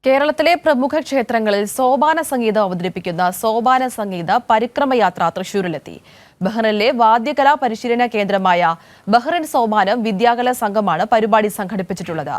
കേരളത്തിലെ പ്രമുഖ ക്ഷേത്രങ്ങളിൽ സോപാന സംഗീതം അവതരിപ്പിക്കുന്ന സോപാന സംഗീത പരിക്രമയാത്ര തൃശൂരിലെത്തി. ബഹ്റിനിലെ വാദ്യകലാ പരിശീലന കേന്ദ്രമായ ബഹ്റിൻ സോപാനം വിദ്യാകലാ സംഘമാണ് പരിപാടി സംഘടിപ്പിച്ചിട്ടുള്ളത്.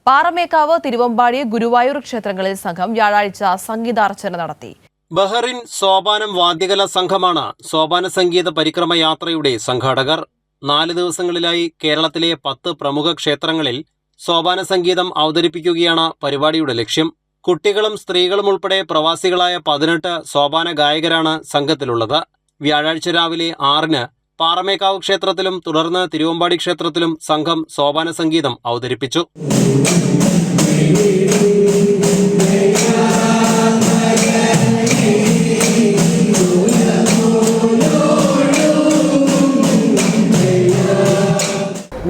പാറമേക്കാവ്, തിരുവമ്പാടി, ഗുരുവായൂർ ക്ഷേത്രങ്ങളിൽ സംഘം വ്യാഴാഴ്ച സംഗീതാർച്ചന നടത്തി. ബഹ്റിൻ സോപാനം വാദ്യകലാ സംഘമാണ് സോപാന സംഗീത പരിക്രമയാത്രയുടെ സംഘാടകർ. 4 ദിവസങ്ങളിലായി കേരളത്തിലെ 10 പ്രമുഖ ക്ഷേത്രങ്ങളിൽ സോപാന സംഗീതം അവതരിപ്പിക്കുകയാണ് പരിപാടിയുടെ ലക്ഷ്യം. കുട്ടികളും സ്ത്രീകളും ഉൾപ്പെടെ പ്രവാസികളായ 18 സോപാന ഗായകരാണ് സംഘത്തിലുള്ളത്. വ്യാഴാഴ്ച രാവിലെ 6-ന് പാറമേക്കാവ് ക്ഷേത്രത്തിലും തുടർന്ന് തിരുവമ്പാടി ക്ഷേത്രത്തിലും സംഘം സോപാന സംഗീതം അവതരിപ്പിച്ചു.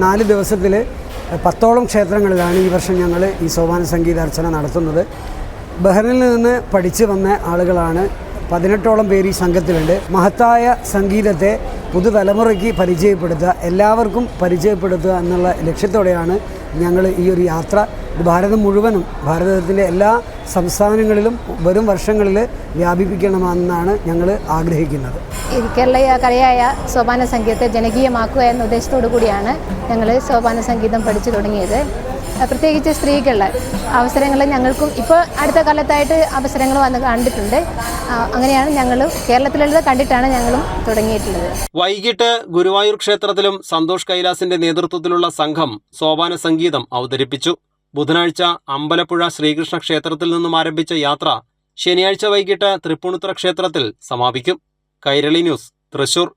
നാല് ദിവസത്തിൽ 10ഓളം ക്ഷേത്രങ്ങളിലാണ് ഈ വർഷം ഞങ്ങൾ ഈ സോപാന സംഗീതാർച്ചന നടത്തുന്നത്. ബഹ്റിനിൽ നിന്ന് പഠിച്ചു വന്ന ആളുകളാണ് 18ഓളം പേര് ഈ സംഘത്തിലുണ്ട്. മഹത്തായ സംഗീതത്തെ പുതുതലമുറയ്ക്ക് പരിചയപ്പെടുത്തുക, എല്ലാവർക്കും പരിചയപ്പെടുത്തുക എന്നുള്ള ലക്ഷ്യത്തോടെയാണ് ഞങ്ങൾ ഈ ഒരു യാത്ര ഭാരതം മുഴുവനും, ഭാരതത്തിലെ എല്ലാ സംസ്ഥാനങ്ങളിലും വരും വർഷങ്ങളിൽ വ്യാപിപ്പിക്കണമെന്നാണ് ഞങ്ങൾ ആഗ്രഹിക്കുന്നത്. കേരളീയ കലയായ സോപാന സംഗീതത്തെ ജനകീയമാക്കുക എന്ന ഉദ്ദേശത്തോടു കൂടിയാണ് ഞങ്ങൾ സോപാന സംഗീതം പഠിച്ചു തുടങ്ങിയത്. പ്രത്യേകിച്ച് സ്ത്രീകളുടെ അവസരങ്ങൾ ഞങ്ങൾക്കും ഇപ്പോൾ അടുത്ത കാലത്തായിട്ട് അവസരങ്ങൾ വന്ന് കണ്ടിട്ടുണ്ട്. അങ്ങനെയാണ് ഞങ്ങൾ കേരളത്തിലുള്ളത് കണ്ടിട്ടാണ് ഞങ്ങളും തുടങ്ങിയിട്ടുള്ളത്. വൈകിട്ട് ഗുരുവായൂർ ക്ഷേത്രത്തിലും സന്തോഷ് കൈലാസിന്റെ നേതൃത്വത്തിലുള്ള സംഘം സോപാന സംഗീതം അവതരിപ്പിച്ചു. ബുധനാഴ്ച അമ്പലപ്പുഴ ശ്രീകൃഷ്ണ ക്ഷേത്രത്തിൽ നിന്നും ആരംഭിച്ച യാത്ര ശനിയാഴ്ച വൈകിട്ട് തൃപ്പൂണിത്തുറ ക്ഷേത്രത്തിൽ സമാപിക്കും. കൈരളി ന്യൂസ്, തൃശൂർ.